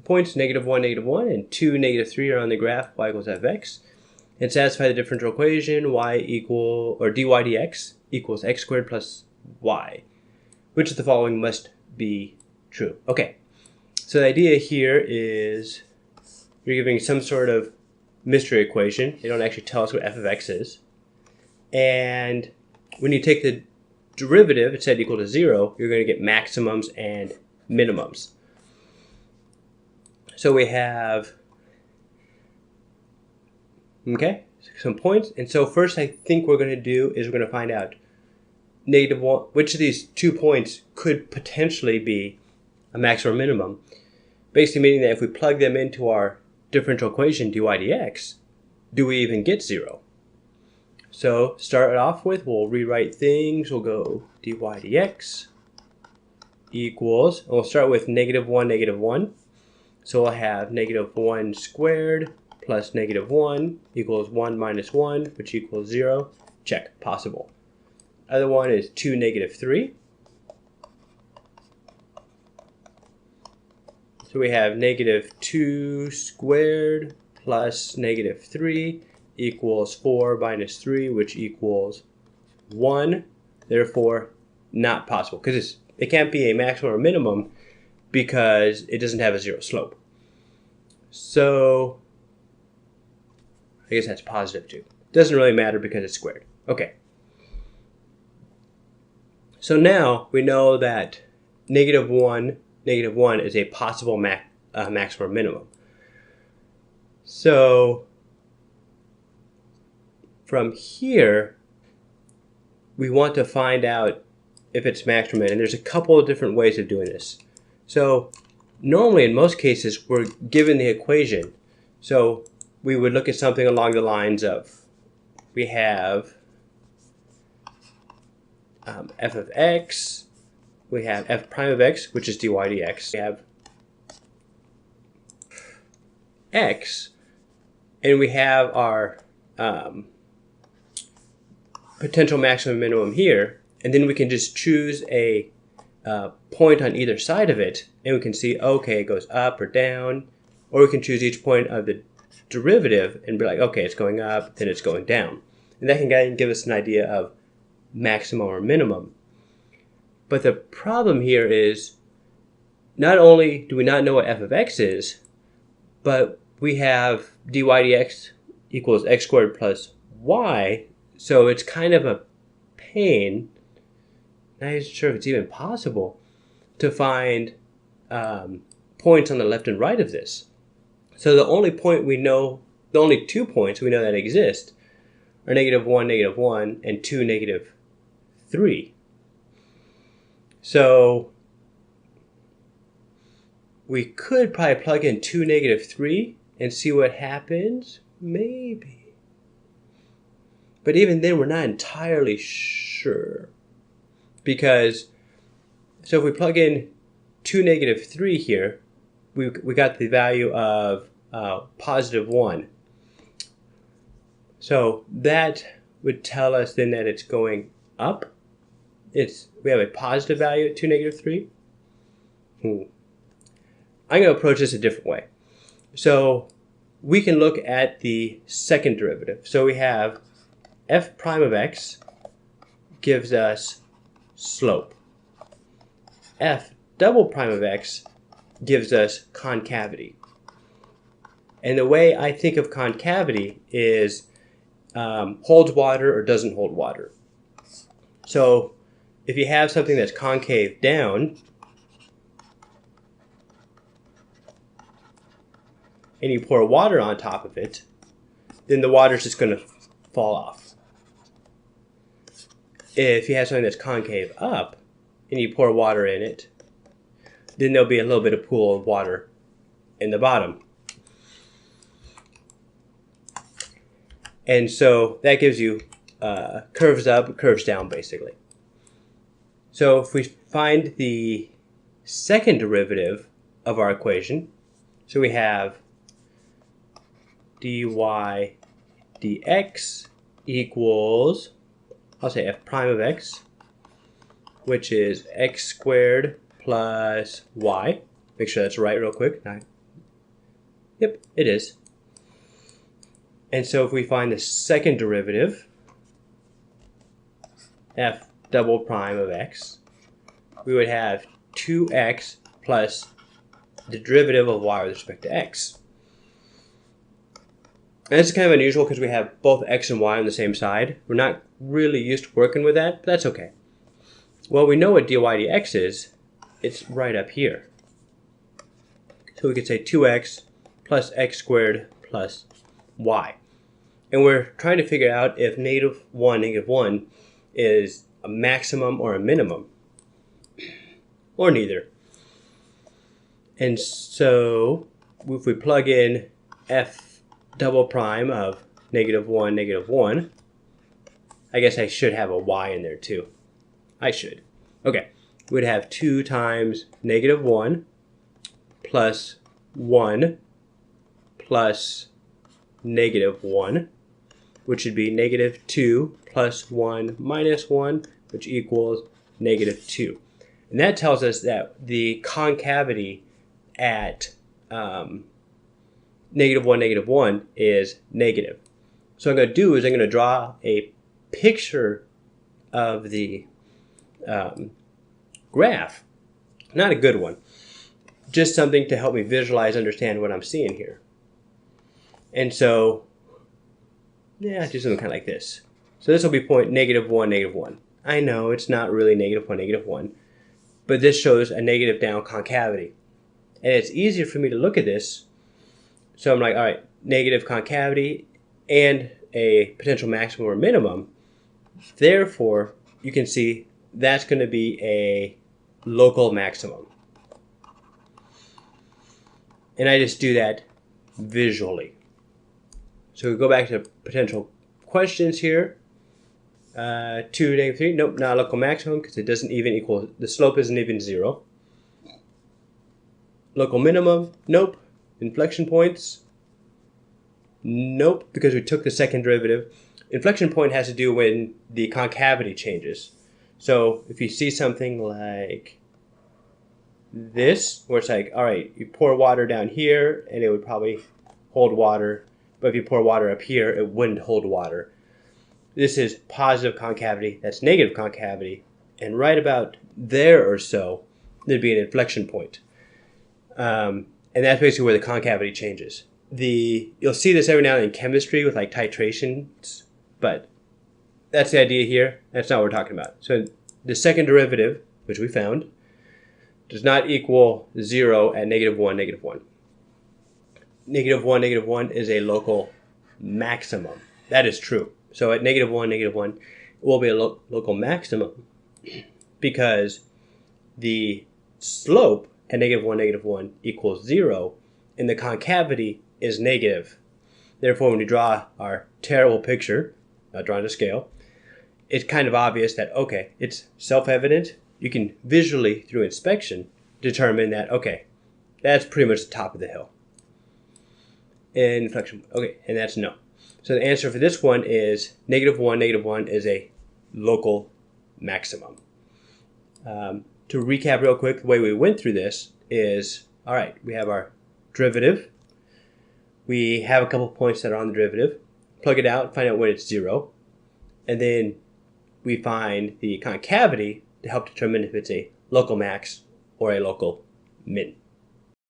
points -1, -1, and 2, -3 are on the graph y equals fx, and satisfy the differential equation y equal, or dy dx equals x squared plus y. Which of the following must be true? Okay, so the idea here is you're giving some sort of mystery equation. They don't actually tell us what f of x is. And when you take the derivative, it's set equal to 0, you're going to get maximums and minimums. So we have, okay, some points. And so first I think we're going to do is we're going to find out -1, which of these 2 points could potentially be a max or a minimum. Basically meaning that if we plug them into our differential equation dy dx, do we even get 0? So start off with, we'll rewrite things. We'll go dy dx equals, and we'll start with -1, -1. So we'll have -1 squared plus -1 equals 1 minus 1, which equals 0. Check, possible. Other one is 2, -3. So we have -2 squared plus -3 equals 4 minus 3, which equals 1. Therefore, not possible, because it can't be a maximum or minimum because it doesn't have a 0 slope. So I guess that's positive too. Doesn't really matter because it's squared. Okay. So now we know that -1 is a possible maximum or minimum. So from here, we want to find out if it's max or min, and there's a couple of different ways of doing this. So normally, in most cases, we're given the equation. So we would look at something along the lines of, we have f of x, we have f prime of x, which is dy dx. We have x, and we have our potential maximum minimum here, and then we can just choose a point on either side of it, and we can see, okay, it goes up or down, or we can choose each point of the derivative and be like, okay, it's going up, then it's going down. And that can give us an idea of maximum or minimum. But the problem here is, not only do we not know what f of x is, but we have dy dx equals x squared plus y, so it's kind of a pain. Not even sure if it's even possible to find points on the left and right of this. So the only point we know, the only 2 points we know that exist are -1, -1, and 2, -3. So we could probably plug in 2, -3 and see what happens, maybe. But even then, we're not entirely sure. Because, so if we plug in 2, -3 here, we got the value of +1. So that would tell us then that it's going up. We have a positive value at 2, -3. I'm going to approach this a different way. So we can look at the second derivative. So we have f prime of x gives us slope. F double prime of x gives us concavity. And the way I think of concavity is holds water or doesn't hold water. So if you have something that's concave down, and you pour water on top of it, then the water's just going to fall off. If you have something that's concave up, and you pour water in it, then there'll be a little bit of pool of water in the bottom. And so that gives you curves up, curves down, basically. So if we find the second derivative of our equation, so we have dy dx equals, I'll say f prime of x, which is x squared plus y. Make sure that's right real quick, not Yep, it is. And so if we find the second derivative, f double prime of x, we would have 2x plus the derivative of y with respect to x. And this is kind of unusual because we have both x and y on the same side. We're not really used to working with that, but that's okay. Well, we know what dy dx is. It's right up here. So we could say 2x plus x squared plus y. And we're trying to figure out if -1 is a maximum or a minimum, or neither. And so if we plug in f double prime of -1, -1, I guess I should have a y in there too. I should. Okay, we'd have 2 times -1 plus 1 plus -1, which would be -2 plus 1 minus 1, which equals -2. And that tells us that the concavity at -1, -1 is negative. So what I'm going to do is I'm going to draw a picture of the graph. Not a good one. Just something to help me visualize, understand what I'm seeing here. And so, yeah, do something kind of like this. So this will be point -1, -1. I know it's not really -1, -1, but this shows a negative down concavity. And it's easier for me to look at this. So I'm like, all right, negative concavity and a potential maximum or minimum. Therefore, you can see that's going to be a local maximum. And I just do that visually. So we go back to potential questions here. 2, -3, nope, not a local maximum because it doesn't even equal, the slope isn't even 0. Local minimum, nope. Inflection points, nope, because we took the second derivative. Inflection point has to do when the concavity changes. So if you see something like this, where it's like, all right, you pour water down here and it would probably hold water, but if you pour water up here, it wouldn't hold water. This is positive concavity, that's negative concavity, and right about there or so, there'd be an inflection point. And that's basically where the concavity changes. You'll see this every now and then in chemistry with like titrations, but that's the idea here. That's not what we're talking about. So the second derivative, which we found, does not equal 0 at -1, -1. -1, -1 is a local maximum. That is true. So at -1, -1, it will be a local maximum because the slope at -1, -1 equals 0, and the concavity is negative. Therefore, when we draw our terrible picture, not drawn to scale, it's kind of obvious that, okay, it's self-evident. You can visually, through inspection, determine that, okay, that's pretty much the top of the hill. Inflection, okay, and that's no. So the answer for this one is -1, -1 is a local maximum. To recap real quick, the way we went through this is, all right, we have our derivative. We have a couple points that are on the derivative. Plug it out, find out when it's 0. And then we find the concavity to help determine if it's a local max or a local min.